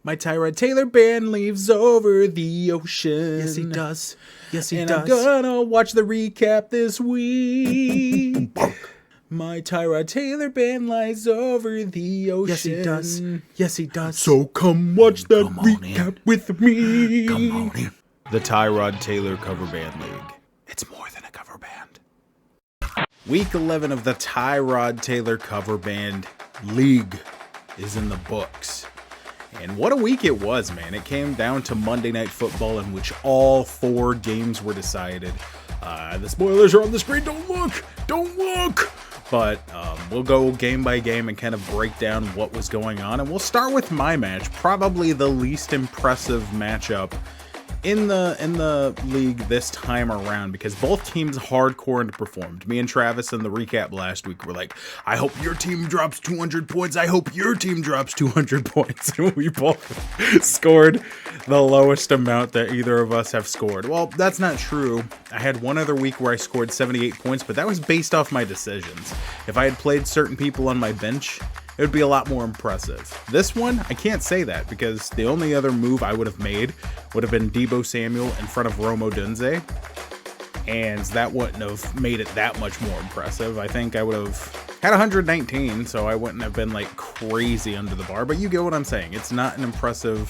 My Tyrod Taylor band leaves over the ocean. Yes, he does. Yes, he and does. I'm gonna watch the recap this week. My Tyrod Taylor band lies over the ocean. Yes, he does. Yes, he does. So come watch that Come on recap with me. Come on in. The Tyrod Taylor Cover Band League. It's more than a cover band. Week 11 of the Tyrod Taylor Cover Band League is in the books. And what a week it was, man. It came down to Monday Night Football, in which all 4 games were decided. The spoilers are on the screen. Don't look. Don't look. But we'll go game by game and kind of break down what was going on. And we'll start with my match, probably the least impressive matchup in the league this time around, because both teams hardcore underperformed. Me and Travis in the recap last week were like, I hope your team drops 200 points. I hope your team drops 200 points. And we both scored the lowest amount that either of us have scored. Well, that's not true. I had one other week where I scored 78 points, but that was based off my decisions. If I had played certain people on my bench, it would be a lot more impressive. This one, I can't say that, because the only other move I would have made would have been Deebo Samuel in front of Rome Odunze, and that wouldn't have made it that much more impressive. I think I would have had 119, so I wouldn't have been like crazy under the bar, but you get what I'm saying. It's not an impressive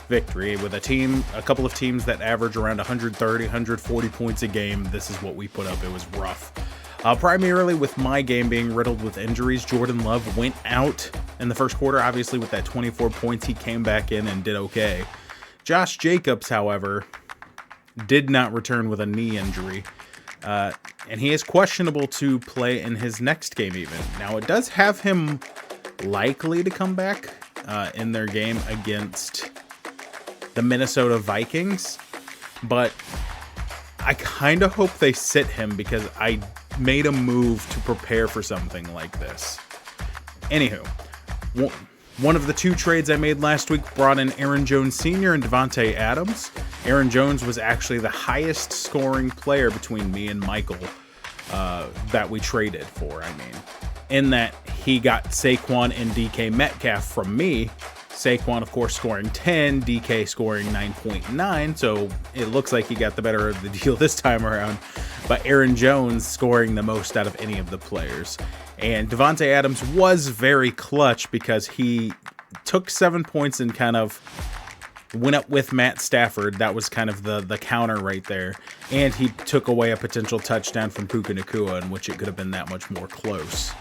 victory. With a couple of teams that average around 130, 140 points a game, this is what we put up. It was rough. Primarily with my game being riddled with injuries, Jordan Love went out in the first quarter. Obviously, with that 24 points, he came back in and did okay. Josh Jacobs, however, did not return with a knee injury, and he is questionable to play in his next game even. Now, it does have him likely to come back in their game against the Minnesota Vikings, but I kind of hope they sit him, because I made a move to prepare for something like this. Anywho, one of the 2 trades I made last week brought in Aaron Jones Sr. and Devontae Adams. Aaron Jones was actually the highest scoring player between me and Michael that we traded for, in that he got Saquon and DK Metcalf from me. Saquon, of course, scoring 10, DK scoring 9.9, so it looks like he got the better of the deal this time around. But Aaron Jones scoring the most out of any of the players. And Devontae Adams was very clutch, because he took 7 points and kind of went up with Matt Stafford. That was kind of the counter right there. And he took away a potential touchdown from Puka Nacua, in which it could have been that much more close.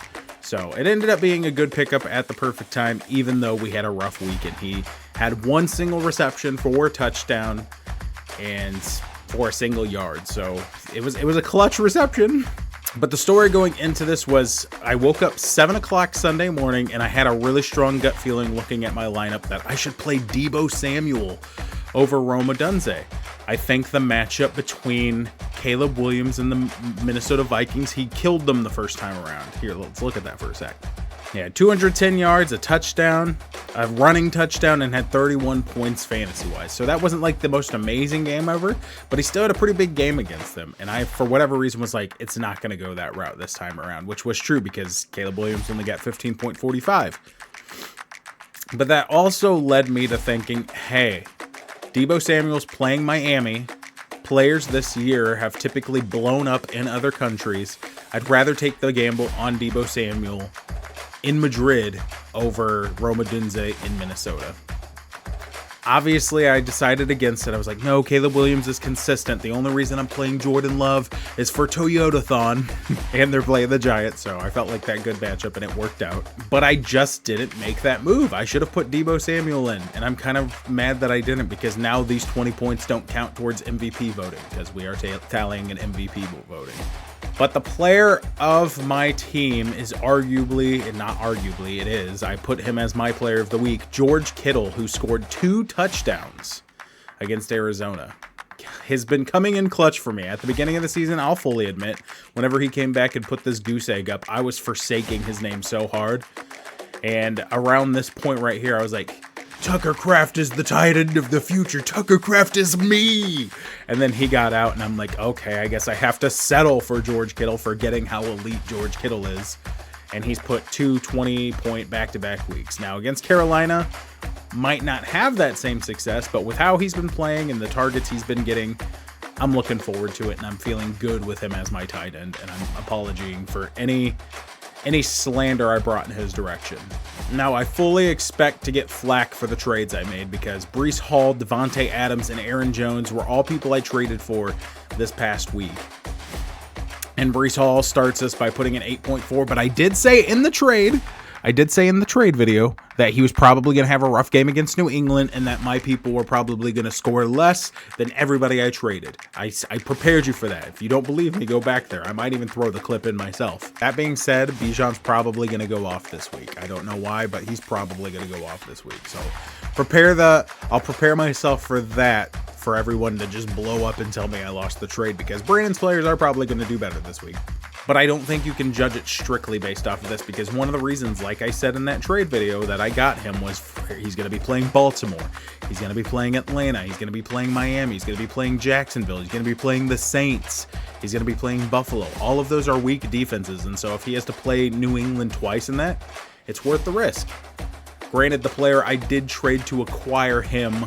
So it ended up being a good pickup at the perfect time, even though we had a rough week, and he had 1 single reception for a touchdown and for a single yard. So it was a clutch reception. But the story going into this was, I woke up 7 o'clock Sunday morning, and I had a really strong gut feeling looking at my lineup that I should play Deebo Samuel over Rome Odunze. I think the matchup between Caleb Williams and the Minnesota Vikings, he killed them the first time around. Here, let's look at that for a sec. Yeah, 210 yards, a touchdown, a running touchdown, and had 31 points fantasy-wise. So that wasn't like the most amazing game ever, but he still had a pretty big game against them. And I, for whatever reason, was like, it's not going to go that route this time around, which was true, because Caleb Williams only got 15.45. But that also led me to thinking, hey, Deebo Samuel's playing Miami. Players this year have typically blown up in other countries. I'd rather take the gamble on Deebo Samuel in Madrid over Rome Odunze in Minnesota. Obviously, I decided against it. I was like, no, Caleb Williams is consistent. The only reason I'm playing Jordan Love is for Toyotathon, and they're playing the Giants, so I felt like that good matchup, and it worked out. But I just didn't make that move. I should have put Deebo Samuel in, and I'm kind of mad that I didn't, because now these 20 points don't count towards MVP voting, because we are tallying an MVP voting. But the player of my team is arguably, and not arguably, it is, I put him as my player of the week, George Kittle, who scored 2 touchdowns against Arizona. Has been coming in clutch for me. At the beginning of the season, I'll fully admit, whenever he came back and put this goose egg up, I was forsaking his name so hard. And around this point right here, I was like, Tucker Kraft is the tight end of the future. Tucker Kraft is me. And then he got out, and I'm like, okay, I guess I have to settle for George Kittle, forgetting how elite George Kittle is. And he's put 2 20-point back-to-back weeks. Now, against Carolina, might not have that same success, but with how he's been playing and the targets he's been getting, I'm looking forward to it, and I'm feeling good with him as my tight end, and I'm apologizing for any slander I brought in his direction. Now, I fully expect to get flack for the trades I made because Breece Hall, Devontae Adams, and Aaron Jones were all people I traded for this past week. And Breece Hall starts us by putting an 8.4, but I did say in the trade video that he was probably going to have a rough game against New England and that my people were probably going to score less than everybody I traded. I prepared you for that. If you don't believe me, go back there. I might even throw the clip in myself. That being said, Bijan's probably going to go off this week. I don't know why, but he's probably going to go off this week. So I'll prepare myself for that, for everyone to just blow up and tell me I lost the trade, because Brandon's players are probably going to do better this week. But I don't think you can judge it strictly based off of this, because one of the reasons, like I said in that trade video, that I got him was he's going to be playing Baltimore. He's going to be playing Atlanta. He's going to be playing Miami. He's going to be playing Jacksonville. He's going to be playing the Saints. He's going to be playing Buffalo. All of those are weak defenses, and so if he has to play New England twice in that, it's worth the risk. Granted, the player I did trade to acquire him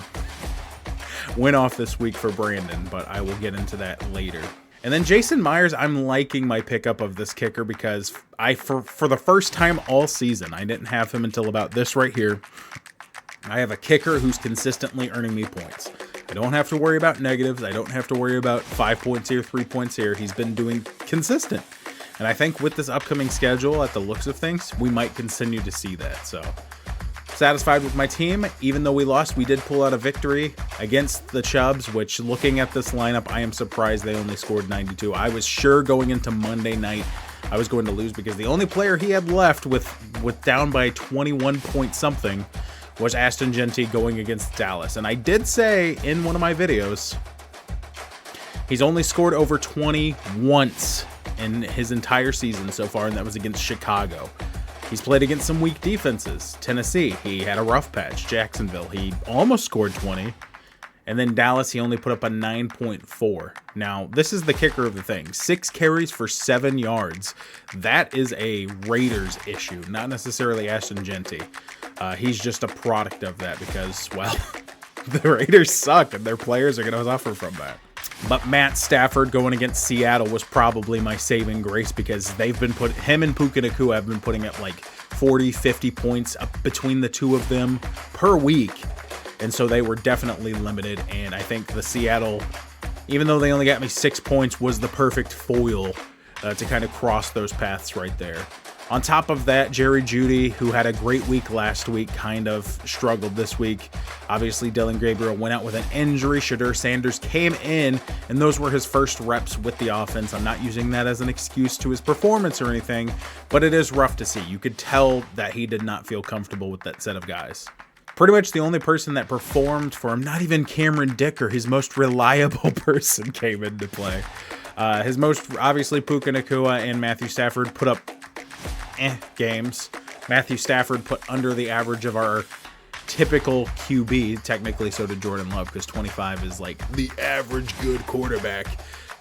went off this week for Brandon, but I will get into that later. And then Jason Myers, I'm liking my pickup of this kicker because for the first time all season, I didn't have him until about this right here. I have a kicker who's consistently earning me points. I don't have to worry about negatives. I don't have to worry about 5 points here, 3 points here. He's been doing consistent. And I think with this upcoming schedule, at the looks of things, we might continue to see that. So satisfied with my team. Even though we lost, we did pull out a victory against the Chubs, which, looking at this lineup, I am surprised they only scored 92. I was sure going into Monday night I was going to lose, because the only player he had left with down by 21 point something was Ashton Genty going against Dallas. And I did say in one of my videos, he's only scored over 20 once in his entire season so far, and that was against Chicago. He's played against some weak defenses. Tennessee, he had a rough patch. Jacksonville, he almost scored 20. And then Dallas, he only put up a 9.4. Now, this is the kicker of the thing. 6 carries for 7 yards. That is a Raiders issue, not necessarily Ashton Genty. He's just a product of that because, well, the Raiders suck and their players are going to suffer from that. But Matt Stafford going against Seattle was probably my saving grace, because they've been him and Puka Nacua have been putting up like 40, 50 points up between the two of them per week. And so they were definitely limited. And I think the Seattle, even though they only got me 6 points, was the perfect foil to kind of cross those paths right there. On top of that, Jerry Jeudy, who had a great week last week, kind of struggled this week. Obviously, Dylan Gabriel went out with an injury. Shadur Sanders came in, and those were his first reps with the offense. I'm not using that as an excuse to his performance or anything, but it is rough to see. You could tell that he did not feel comfortable with that set of guys. Pretty much the only person that performed for him, not even Cameron Dicker, his most reliable person, came into play. His most, obviously, Puka Nacua and Matthew Stafford put up games. Matthew Stafford put under the average of our typical QB. Technically, so did Jordan Love, because 25 is like the average good quarterback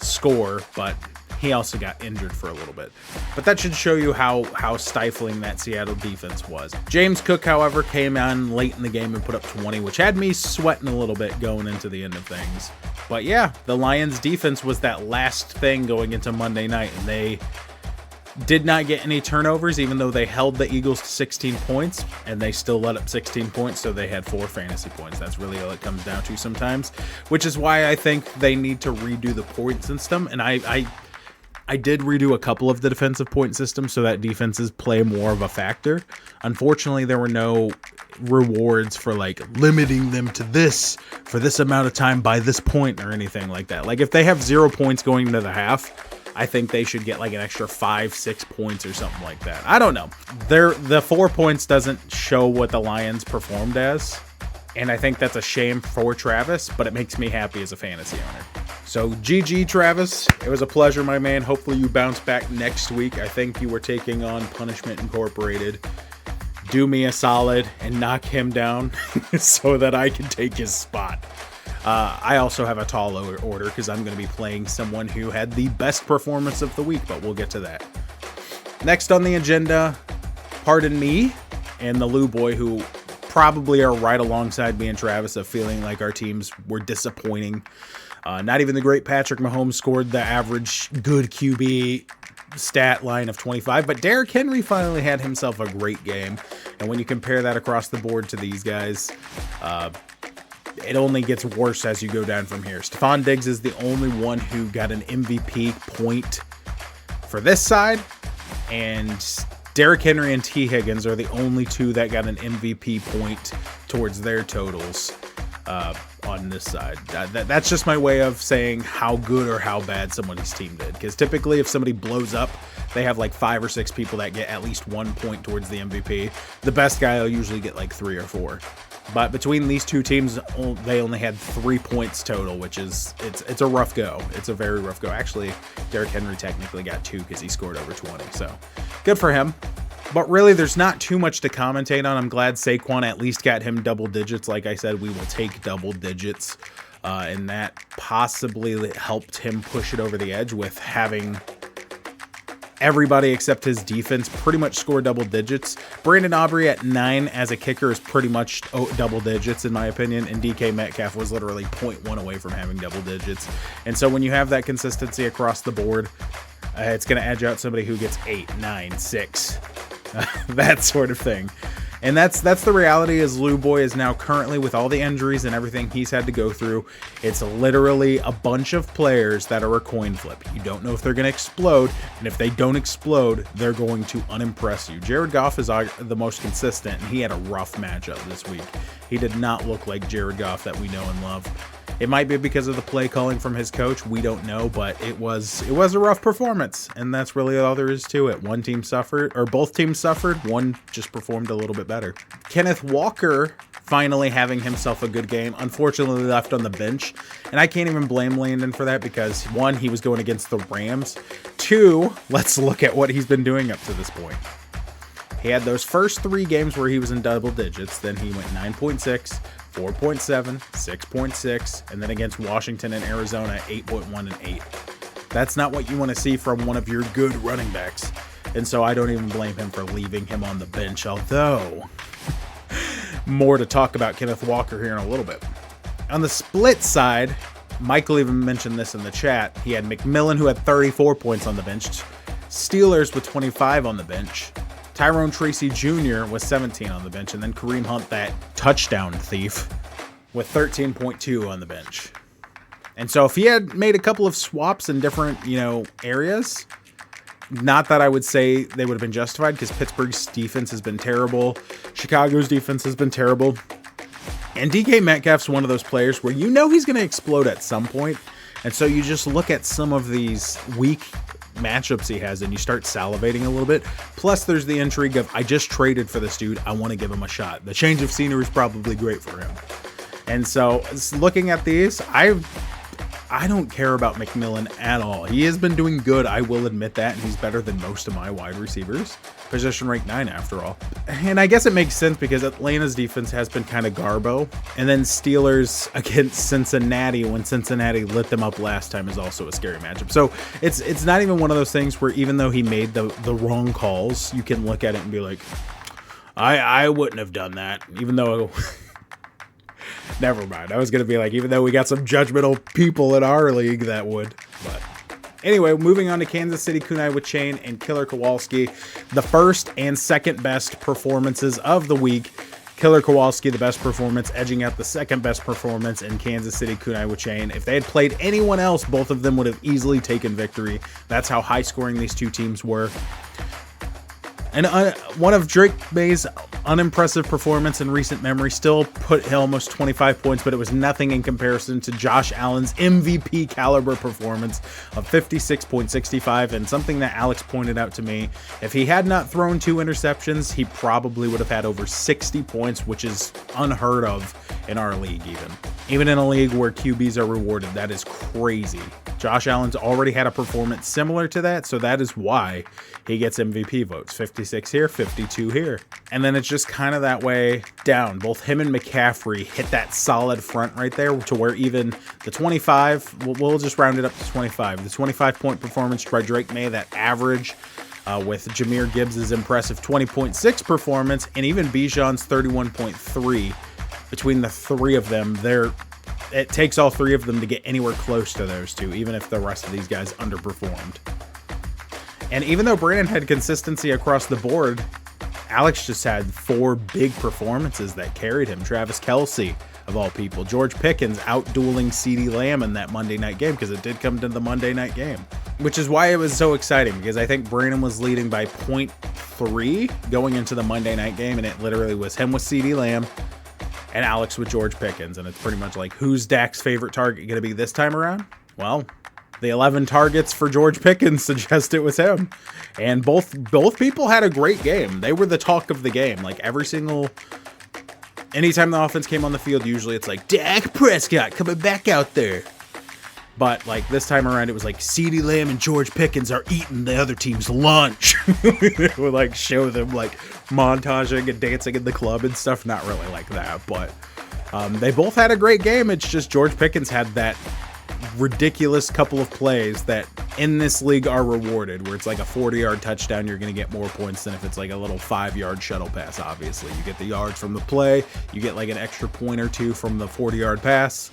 score, but he also got injured for a little bit. But that should show you how stifling that Seattle defense was. James Cook, however, came on late in the game and put up 20, which had me sweating a little bit going into the end of things. But yeah, the Lions defense was that last thing going into Monday night, and they did not get any turnovers, even though they held the Eagles to 16 points, and they still let up 16 points, so they had 4 fantasy points. That's really all it comes down to sometimes, which is why I think they need to redo the point system. And I did redo a couple of the defensive point systems so that defenses play more of a factor. Unfortunately, there were no rewards for like limiting them to this for this amount of time by this point or anything like that. Like if they have 0 points going into the half, I think they should get like an extra 5-6 points or something like that. I don't know. The 4 points doesn't show what the Lions performed as, and I think that's a shame for Travis, but it makes me happy as a fantasy owner. So GG, Travis. It was a pleasure, my man. Hopefully you bounce back next week. I think you were taking on Punishment Incorporated. Do me a solid and knock him down so that I can take his spot. I also have a tall order because I'm going to be playing someone who had the best performance of the week, but we'll get to that. Next on the agenda, Pardon Me and the Lou Boy, who probably are right alongside me and Travis of feeling like our teams were disappointing. Not even the great Patrick Mahomes scored the average good QB stat line of 25, but Derrick Henry finally had himself a great game. And when you compare that across the board to these guys, it only gets worse as you go down from here. Stephon Diggs is the only one who got an MVP point for this side, and Derrick Henry and T. Higgins are the only two that got an MVP point towards their totals on this side. That's just my way of saying how good or how bad somebody's team did, because typically if somebody blows up, they have like 5 or 6 people that get at least 1 point towards the MVP. The best guy will usually get like 3 or 4. But between these two teams, they only had 3 points total, which is, it's a rough go. It's a very rough go. Actually, Derrick Henry technically got 2 because he scored over 20. So good for him. But really, there's not too much to commentate on. I'm glad Saquon at least got him double digits. Like I said, we will take double digits. And that possibly helped him push it over the edge with having everybody except his defense pretty much score double digits. Brandon Aubrey at 9 as a kicker is pretty much double digits in my opinion, and DK Metcalf was literally 0.1 away from having double digits. And so when you have that consistency across the board, it's going to edge out somebody who gets 8, 9, 6, that sort of thing. And that's the reality. Is Lou Boy is now currently, with all the injuries and everything he's had to go through, it's literally a bunch of players that are a coin flip. You don't know if they're going to explode, and if they don't explode, they're going to unimpress you. Jared Goff is the most consistent, and he had a rough matchup this week. He did not look like Jared Goff that we know and love. It might be because of the play calling from his coach. We don't know, but it was a rough performance, and that's really all there is to it. One team suffered, or both teams suffered. One just performed a little bit better. Kenneth Walker finally having himself a good game. Unfortunately left on the bench, and I can't even blame Landon for that because 1, he was going against the Rams. 2, let's look at what he's been doing up to this point. He had those first 3 games where he was in double digits. Then he went 9.6, 4.7, 6.6, and then against Washington and Arizona, 8.1 and 8. That's not what you want to see from one of your good running backs. And so I don't even blame him for leaving him on the bench, although more to talk about Kenneth Walker here in a little bit. On the split side, Michael even mentioned this in the chat. He had McMillan, who had 34 points on the bench, Steelers with 25 on the bench, Tyrone Tracy Jr. was 17 on the bench, and then Kareem Hunt, that touchdown thief, with 13.2 on the bench. And so if he had made a couple of swaps in different, areas, not that I would say they would have been justified, because Pittsburgh's defense has been terrible. Chicago's defense has been terrible. And DK Metcalf's one of those players where he's going to explode at some point. And so you just look at some of these weak matchups he has and you start salivating a little bit. Plus there's the intrigue of, I just traded for this dude, I want to give him a shot. The change of scenery is probably great for him. And so looking at these, I don't care about McMillan at all. He has been doing good, I will admit that, and he's better than most of my wide receivers. Position rank 9 after all. And I guess it makes sense because Atlanta's defense has been kind of garbo. And then Steelers against Cincinnati, when Cincinnati lit them up last time, is also a scary matchup. So it's not even one of those things where even though he made the wrong calls, you can look at it and be like, I wouldn't have done that, even though... Never mind. I was going to be like, even though we got some judgmental people in our league that would. But anyway, moving on to Kansas City, Kunai with Chain and Killer Kowalski. The first and second best performances of the week. Killer Kowalski, the best performance, edging out the second best performance in Kansas City, Kunai with Chain. If they had played anyone else, both of them would have easily taken victory. That's how high scoring these two teams were. And one of Drake May's unimpressive performance in recent memory still put almost 25 points, but it was nothing in comparison to Josh Allen's MVP caliber performance of 56.65. And something that Alex pointed out to me, if he had not thrown 2 interceptions, he probably would have had over 60 points, which is unheard of in our league even in a league where QBs are rewarded. That is crazy. Josh Allen's already had a performance similar to that, so that is why he gets MVP votes. 56 here, 52 here. And then it's just kind of that way down. Both him and McCaffrey hit that solid front right there to where even the 25, we'll just round it up to 25. The 25-point performance by Drake May, that average with Jahmyr Gibbs' impressive 20.6 performance and even Bijan's 31.3. Between the three of them, it takes all three of them to get anywhere close to those two, even if the rest of these guys underperformed. And even though Brandon had consistency across the board, Alex just had 4 big performances that carried him. Travis Kelce, of all people. George Pickens out-dueling CeeDee Lamb in that Monday night game, because it did come to the Monday night game. Which is why it was so exciting, because I think Brandon was leading by 0.3 going into the Monday night game, and it literally was him with CeeDee Lamb and Alex with George Pickens. And it's pretty much like, who's Dak's favorite target going to be this time around? Well, the 11 targets for George Pickens suggest it was him. And both people had a great game. They were the talk of the game. Like anytime the offense came on the field, usually it's like, Dak Prescott coming back out there. But like this time around, it was like CeeDee Lamb and George Pickens are eating the other team's lunch. They would like show them like montaging and dancing in the club and stuff. Not really like that, but they both had a great game. It's just George Pickens had that ridiculous couple of plays that in this league are rewarded, where it's like a 40-yard touchdown, you're going to get more points than if it's like a little 5-yard shuttle pass. Obviously, you get the yards from the play, you get like an extra point or two from the 40-yard pass,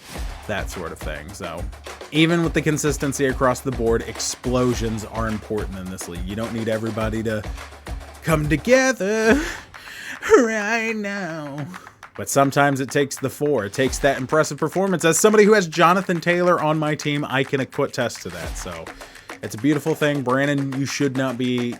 that sort of thing. So even with the consistency across the board, explosions are important in this league. You don't need everybody to come together right now. But sometimes it takes the 4. It takes that impressive performance. As somebody who has Jonathan Taylor on my team, I can attest to that. So it's a beautiful thing. Brandon, you should not be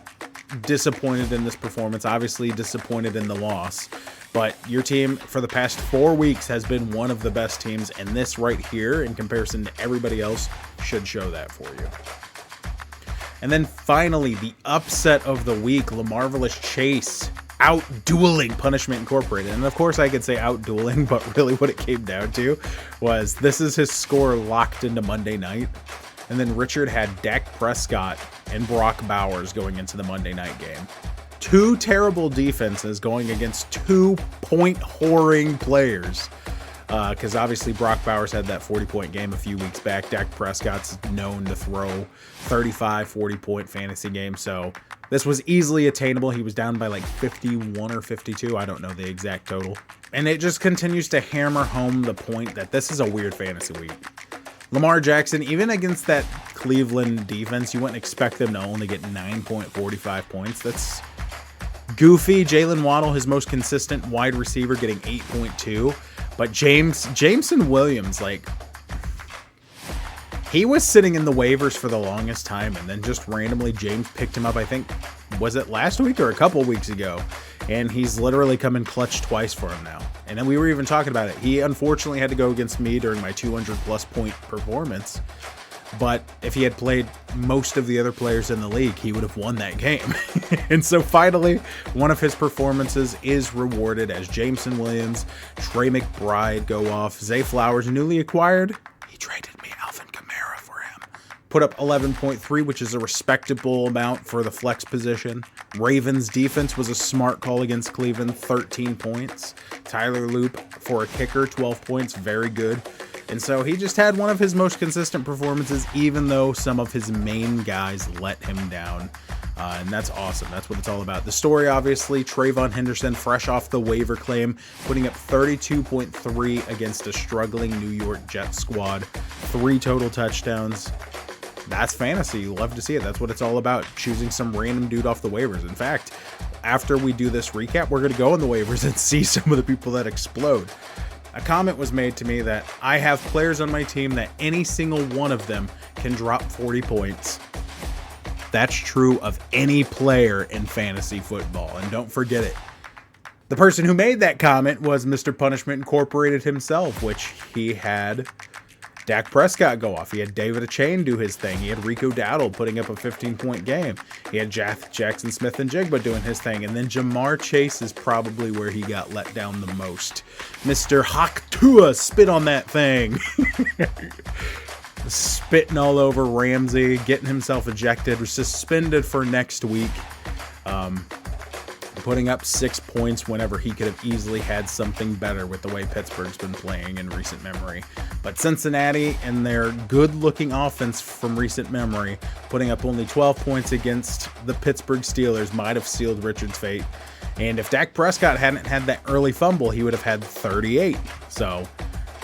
disappointed in this performance. Obviously disappointed in the loss. But your team for the past 4 weeks has been one of the best teams. And this right here, in comparison to everybody else, should show that for you. And then finally, the upset of the week, LaMarvelous Chase out-dueling Punishment Incorporated. And of course I could say out-dueling, but really what it came down to was this is his score locked into Monday night. And then Richard had Dak Prescott and Brock Bowers going into the Monday night game. 2 terrible defenses going against 2 point-whoring players. Because obviously Brock Bowers had that 40-point game a few weeks back. Dak Prescott's known to throw 35, 40-point fantasy games. So this was easily attainable. He was down by like 51 or 52. I don't know the exact total. And it just continues to hammer home the point that this is a weird fantasy week. Lamar Jackson, even against that Cleveland defense, you wouldn't expect them to only get 9.45 points. That's goofy. Jalen Waddle, his most consistent wide receiver, getting 8.2. But Jameson Williams, like, he was sitting in the waivers for the longest time, and then just randomly James picked him up, I think, was it last week or a couple weeks ago? And he's literally come in clutch twice for him now. And then we were even talking about it. He unfortunately had to go against me during my 200-plus point performance. But if he had played most of the other players in the league, he would have won that game. And so finally, one of his performances is rewarded as Jameson Williams, Trey McBride go off. Zay Flowers, newly acquired. He traded me Alvin Kamara for him. Put up 11.3, which is a respectable amount for the flex position. Ravens defense was a smart call against Cleveland, 13 points. Tyler Loop for a kicker, 12 points, very good. And so he just had one of his most consistent performances, even though some of his main guys let him down. And that's awesome. That's what it's all about. The story, obviously, Trayvon Henderson, fresh off the waiver claim, putting up 32.3 against a struggling New York Jets squad. 3 total touchdowns. That's fantasy. You love to see it. That's what it's all about, choosing some random dude off the waivers. In fact, after we do this recap, we're going to go on the waivers and see some of the people that explode. A comment was made to me that I have players on my team that any single one of them can drop 40 points. That's true of any player in fantasy football, and don't forget it. The person who made that comment was Mr. Punishment Incorporated himself, which he had Dak Prescott go off. He had David Achane do his thing. He had Rico Dowdle putting up a 15-point game. He had Jackson Smith and Jigba doing his thing. And then Jamar Chase is probably where he got let down the most. Mr. Hawk Tua spit on that thing. Spitting all over Ramsey, getting himself ejected, was suspended for next week. putting up 6 points whenever he could have easily had something better with the way Pittsburgh's been playing in recent memory. But Cincinnati and their good-looking offense from recent memory, putting up only 12 points against the Pittsburgh Steelers, might have sealed Richard's fate. And if Dak Prescott hadn't had that early fumble, he would have had 38. So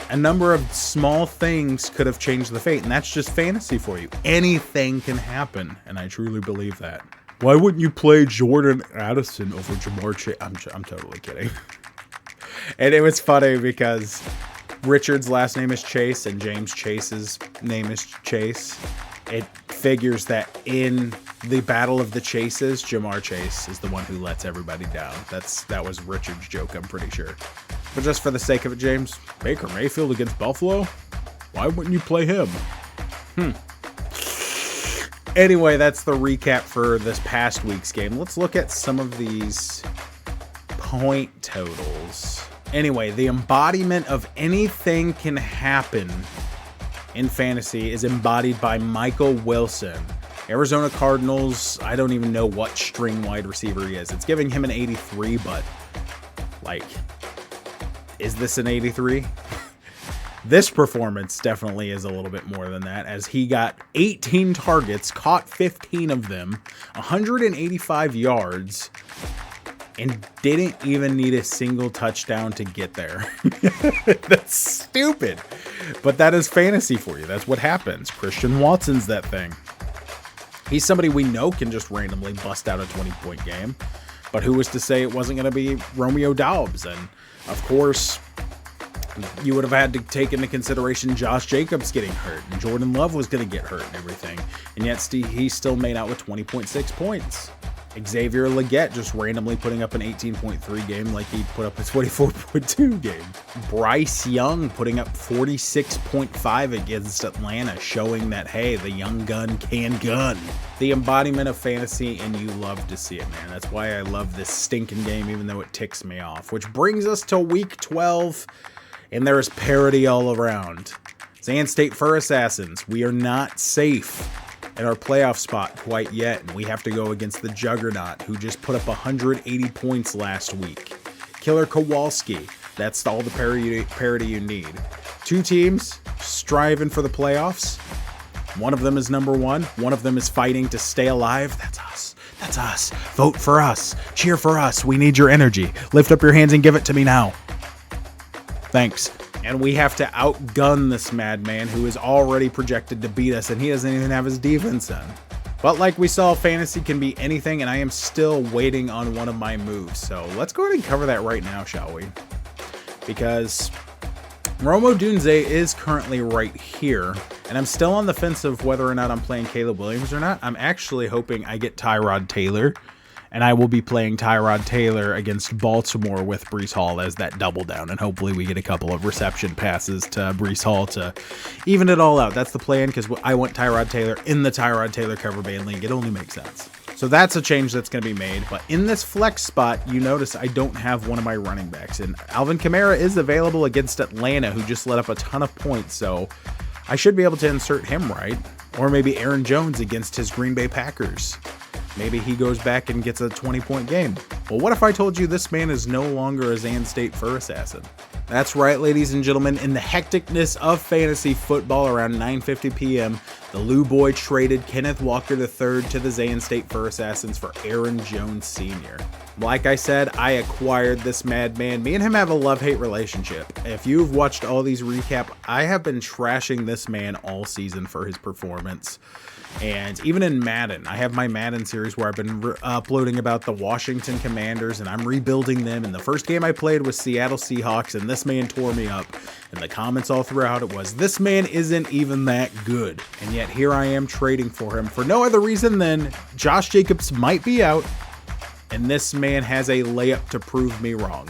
a number of small things could have changed the fate, and that's just fantasy for you. Anything can happen, and I truly believe that. Why wouldn't you play Jordan Addison over Jamar Chase? I'm totally kidding. And it was funny because Richard's last name is Chase and James Chase's name is Chase. It figures that in the Battle of the Chases, Jamar Chase is the one who lets everybody down. That was Richard's joke, I'm pretty sure. But just for the sake of it, James, Baker Mayfield against Buffalo? Why wouldn't you play him? Anyway, that's the recap for this past week's game. Let's look at some of these point totals. Anyway, the embodiment of anything can happen in fantasy is embodied by Michael Wilson. Arizona Cardinals, I don't even know what string wide receiver he is. It's giving him an 83, but like, is this an 83? This performance definitely is a little bit more than that, as he got 18 targets, caught 15 of them, 185 yards, and didn't even need a single touchdown to get there. That's stupid. But that is fantasy for you. That's what happens. Christian Watson's that thing. He's somebody we know can just randomly bust out a 20-point game. But who was to say it wasn't going to be Romeo Doubs? And, of course, you would have had to take into consideration Josh Jacobs getting hurt, and Jordan Love was going to get hurt and everything. And yet he still made out with 20.6 points. Xavier Legette just randomly putting up an 18.3 game like he put up a 24.2 game. Bryce Young putting up 46.5 against Atlanta, showing that, hey, the young gun can gun. The embodiment of fantasy, and you love to see it, man. That's why I love this stinking game, even though it ticks me off. Which brings us to week 12, and there is parity all around. Zan State Fur Assassins, we are not safe at our playoff spot quite yet, and we have to go against the Juggernaut, who just put up 180 points last week. Killer Kowalski, that's all the parity you need. Two teams striving for the playoffs. One of them is number one. One of them is fighting to stay alive. That's us. That's us. Vote for us. Cheer for us. We need your energy. Lift up your hands and give it to me now. Thanks. And we have to outgun this madman who is already projected to beat us, and he doesn't even have his defense in. But like we saw, fantasy can be anything, and I am still waiting on one of my moves. So let's go ahead and cover that right now, shall we? Because Romo Dunze is currently right here, and I'm still on the fence of whether or not I'm playing Caleb Williams or not. I'm actually hoping I get Tyrod Taylor, and I will be playing Tyrod Taylor against Baltimore with Breece Hall as that double down. And hopefully we get a couple of reception passes to Breece Hall to even it all out. That's the plan, because I want Tyrod Taylor in the Tyrod Taylor cover band league. It only makes sense. So that's a change that's going to be made. But in this flex spot, you notice I don't have one of my running backs. And Alvin Kamara is available against Atlanta, who just let up a ton of points. So I should be able to insert him right. Or maybe Aaron Jones against his Green Bay Packers. Maybe he goes back and gets a 20-point game. Well, what if I told you this man is no longer a Zan State Fur Assassin? That's right, ladies and gentlemen. In the hecticness of fantasy football around 9:50 p.m., the Lou Boy traded Kenneth Walker III to the Zan State Fur Assassins for Aaron Jones Sr. Like I said, I acquired this madman. Me and him have a love-hate relationship. If you've watched all these recap, I have been trashing this man all season for his performance. And even in Madden, I have my Madden series where I've been uploading about the Washington Commanders, and I'm rebuilding them. And the first game I played was Seattle Seahawks, and this man tore me up. And the comments all throughout it was, this man isn't even that good. And yet here I am trading for him for no other reason than Josh Jacobs might be out, and this man has a layup to prove me wrong.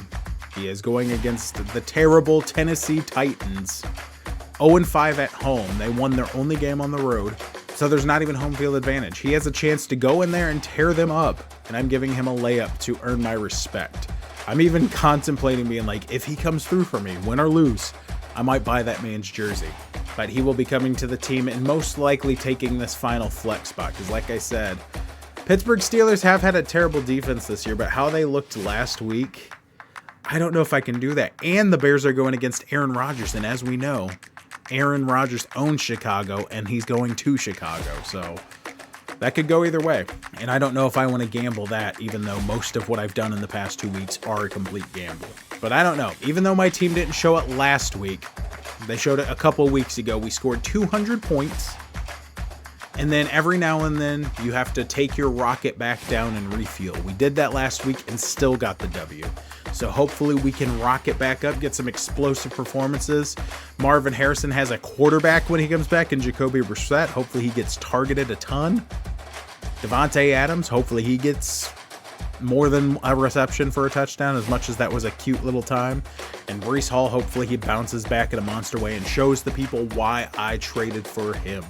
He is going against the terrible Tennessee Titans. 0-5 at home. They won their only game on the road. So there's not even home field advantage. He has a chance to go in there and tear them up, and I'm giving him a layup to earn my respect. I'm even contemplating being like, if he comes through for me, win or lose, I might buy that man's jersey. But he will be coming to the team and most likely taking this final flex spot, because like I said, Pittsburgh Steelers have had a terrible defense this year, but how they looked last week, I don't know if I can do that. And the Bears are going against Aaron Rodgers, and as we know, Aaron Rodgers owns Chicago, and he's going to Chicago, so that could go either way. And I don't know if I want to gamble that, even though most of what I've done in the past 2 weeks are a complete gamble. But I don't know. Even though my team didn't show it last week, they showed it a couple of weeks ago. We scored 200 points. And then every now and then you have to take your rocket back down and refuel. We did that last week and still got the W. So hopefully we can rocket back up, get some explosive performances. Marvin Harrison has a quarterback when he comes back, and Jacoby Brissett. Hopefully he gets targeted a ton. Devontae Adams, hopefully he gets more than a reception for a touchdown, as much as that was a cute little time. And Breece Hall, hopefully he bounces back in a monster way and shows the people why I traded for him.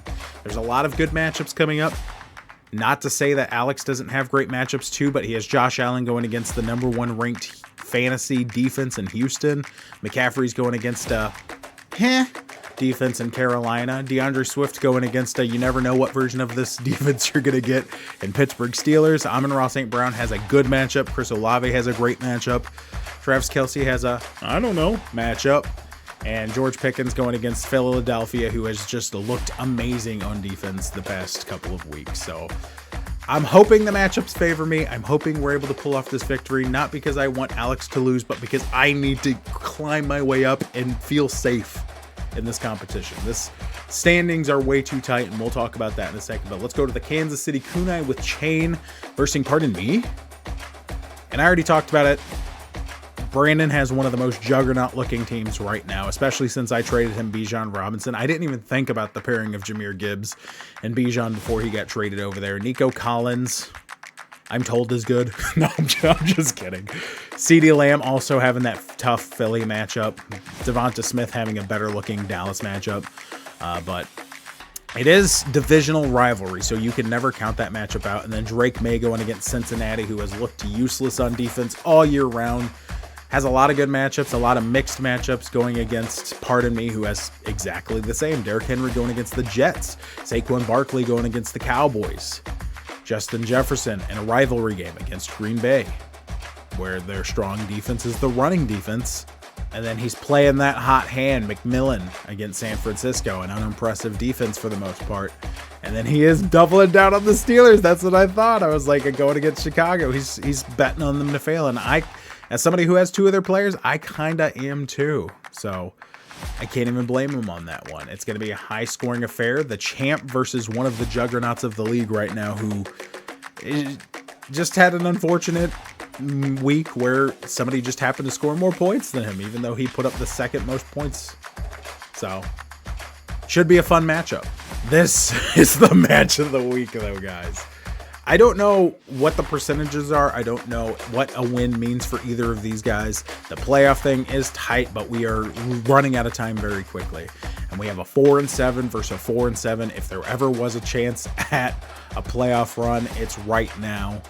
There's a lot of good matchups coming up. Not to say that Alex doesn't have great matchups too, but he has Josh Allen going against the #1 ranked fantasy defense in Houston. McCaffrey's going against defense in Carolina. DeAndre Swift going against you never know what version of this defense you're going to get in Pittsburgh Steelers. Amon-Ra St. Brown has a good matchup. Chris Olave has a great matchup. Travis Kelce has a, matchup. And George Pickens going against Philadelphia, who has just looked amazing on defense the past couple of weeks. So I'm hoping the matchups favor me. I'm hoping we're able to pull off this victory, not because I want Alex to lose, but because I need to climb my way up and feel safe in this competition. This standings are way too tight, and we'll talk about that in a second. But let's go to the Kansas City Kunai with Chain versus Pardon Me. And I already talked about it. Brandon has one of the most juggernaut-looking teams right now, especially since I traded him Bijan Robinson. I didn't even think about the pairing of Jahmyr Gibbs and Bijan before he got traded over there. Nico Collins, I'm told, is good. No, I'm just kidding. CeeDee Lamb also having that tough Philly matchup. Devonta Smith having a better-looking Dallas matchup. But it is divisional rivalry, so you can never count that matchup out. And then Drake May going against Cincinnati, who has looked useless on defense all year round. Has a lot of good matchups, a lot of mixed matchups going against Pardon Me, who has exactly the same. Derrick Henry going against the Jets. Saquon Barkley going against the Cowboys. Justin Jefferson in a rivalry game against Green Bay, where their strong defense is the running defense. And then he's playing that hot hand, McMillan, against San Francisco, an unimpressive defense for the most part. And then he is doubling down on the Steelers. That's what I thought. I was like, going against Chicago. He's betting on them to fail. And as somebody who has two of their players, I kind of am too. So I can't even blame him on that one. It's going to be a high-scoring affair. The champ versus one of the juggernauts of the league right now, who just had an unfortunate week where somebody just happened to score more points than him, even though he put up the second most points. So should be a fun matchup. This is the match of the week, though, guys. I don't know what the percentages are. I don't know what a win means for either of these guys. The playoff thing is tight, but we are running out of time very quickly. And we have a 4-7 versus a 4-7. If there ever was a chance at a playoff run, it's right now.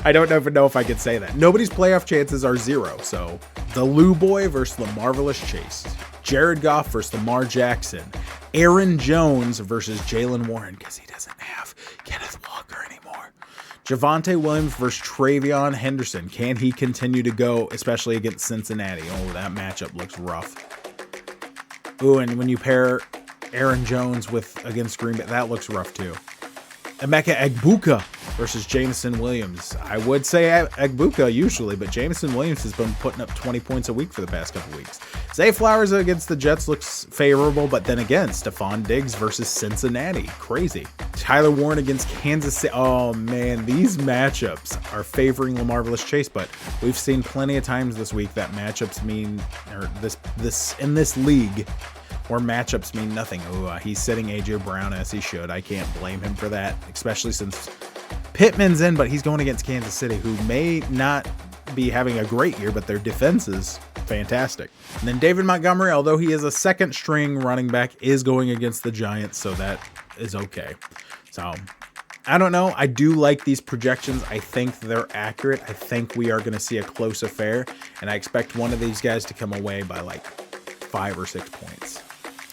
I don't even know if I could say that. Nobody's playoff chances are 0. So the Lou Boy versus the Marvelous Chase. Jared Goff versus Lamar Jackson. Aaron Jones versus Jalen Warren, because he doesn't have Kenneth Walker anymore. Javonte Williams versus Travion Henderson. Can he continue to go, especially against Cincinnati? Oh, that matchup looks rough. Ooh, and when you pair Aaron Jones against Green Bay, that looks rough too. Emeka Egbuka versus Jameson Williams. I would say Egbuka usually, but Jameson Williams has been putting up 20 points a week for the past couple weeks. Zay Flowers against the Jets looks favorable, but then again, Stephon Diggs versus Cincinnati. Crazy. Tyler Warren against Kansas City. Oh man, these matchups are favoring the Marvelous Chase, but we've seen plenty of times this week that matchups mean, or this in this league, where matchups mean nothing. Ooh, he's sitting A.J. Brown as he should. I can't blame him for that, especially since Pittman's in, but he's going against Kansas City, who may not be having a great year, but their defense is fantastic. And then David Montgomery, although he is a second-string running back, is going against the Giants, so that is okay. So I don't know. I do like these projections. I think they're accurate. I think we are going to see a close affair, and I expect one of these guys to come away by like 5 or 6 points.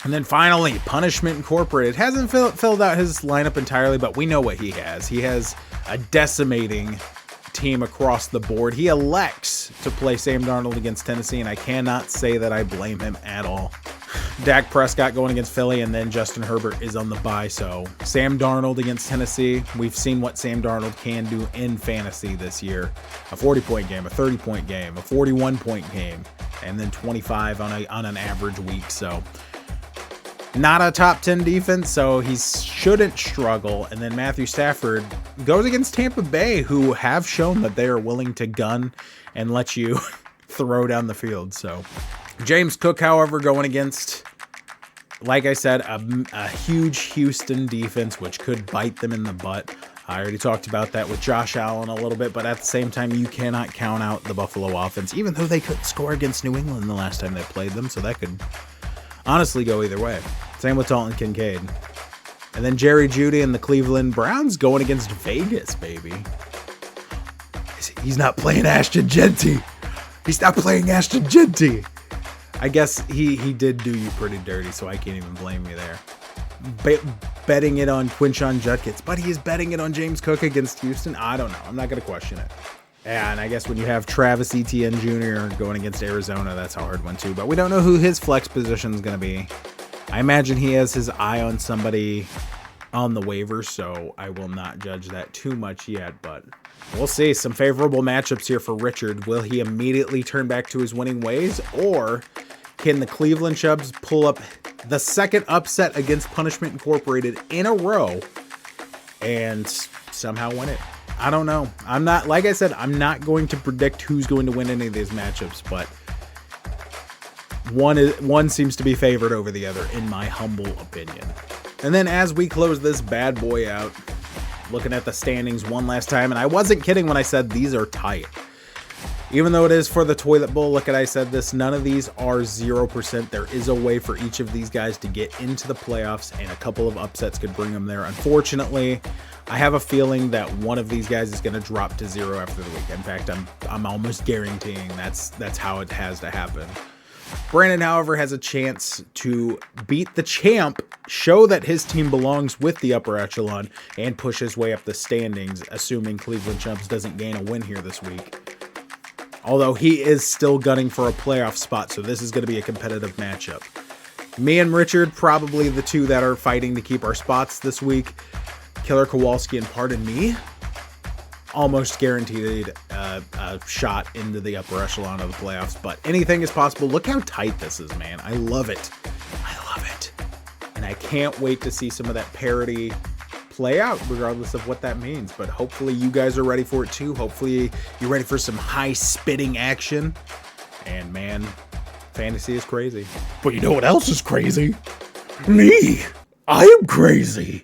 And then finally, Punishment Incorporated hasn't filled out his lineup entirely, but we know what he has. He has a decimating team across the board. He elects to play Sam Darnold against Tennessee, and I cannot say that I blame him at all. Dak Prescott going against Philly, and then Justin Herbert is on the bye. So Sam Darnold against Tennessee. We've seen what Sam Darnold can do in fantasy this year. A 40-point game, a 30-point game, a 41-point game, and then 25 on an average week. So not a top 10 defense, so he shouldn't struggle. And then Matthew Stafford goes against Tampa Bay, who have shown that they are willing to gun and let you throw down the field. So James Cook, however, going against, like I said, a huge Houston defense, which could bite them in the butt. I already talked about that with Josh Allen a little bit, but at the same time, you cannot count out the Buffalo offense, even though they couldn't score against New England the last time they played them, so that could honestly go either way. Same with Dalton Kincaid. And then Jerry Jeudy and the Cleveland Browns going against Vegas, baby. He's not playing Ashton Genty. He's not playing Ashton Genty. I guess he did do you pretty dirty, so I can't even blame you there. Betting it on Quinshon Judkins, but he is betting it on James Cook against Houston. I don't know. I'm not going to question it. And I guess when you have Travis Etienne Jr. going against Arizona, that's a hard one too. But we don't know who his flex position is going to be. I imagine he has his eye on somebody on the waivers, so I will not judge that too much yet. But we'll see. Some favorable matchups here for Richard. Will he immediately turn back to his winning ways, or can the Cleveland Chubs pull up the second upset against Punishment Incorporated in a row and somehow win it? I don't know. Like I said, I'm not going to predict who's going to win any of these matchups, but one seems to be favored over the other, in my humble opinion. And then as we close this bad boy out, looking at the standings one last time, and I wasn't kidding when I said these are tight. Even though it is for the toilet bowl, look at I said this, none of these are 0%. There is a way for each of these guys to get into the playoffs, and a couple of upsets could bring them there. Unfortunately, I have a feeling that one of these guys is going to drop to 0 after the week. In fact, I'm almost guaranteeing that's how it has to happen. Brandon, however, has a chance to beat the champ, show that his team belongs with the upper echelon, and push his way up the standings, assuming Cleveland Chubs doesn't gain a win here this week. Although he is still gunning for a playoff spot, so this is going to be a competitive matchup. Me and Richard, probably the two that are fighting to keep our spots this week. Killer Kowalski and Pardon Me, almost guaranteed a shot into the upper echelon of the playoffs, but anything is possible. Look how tight this is, man. I love it. I love it. And I can't wait to see some of that parity play out, regardless of what that means. But hopefully you guys are ready for it too. Hopefully you're ready for some high spitting action. And man, fantasy is crazy. But you know what else is crazy? Me. I am crazy.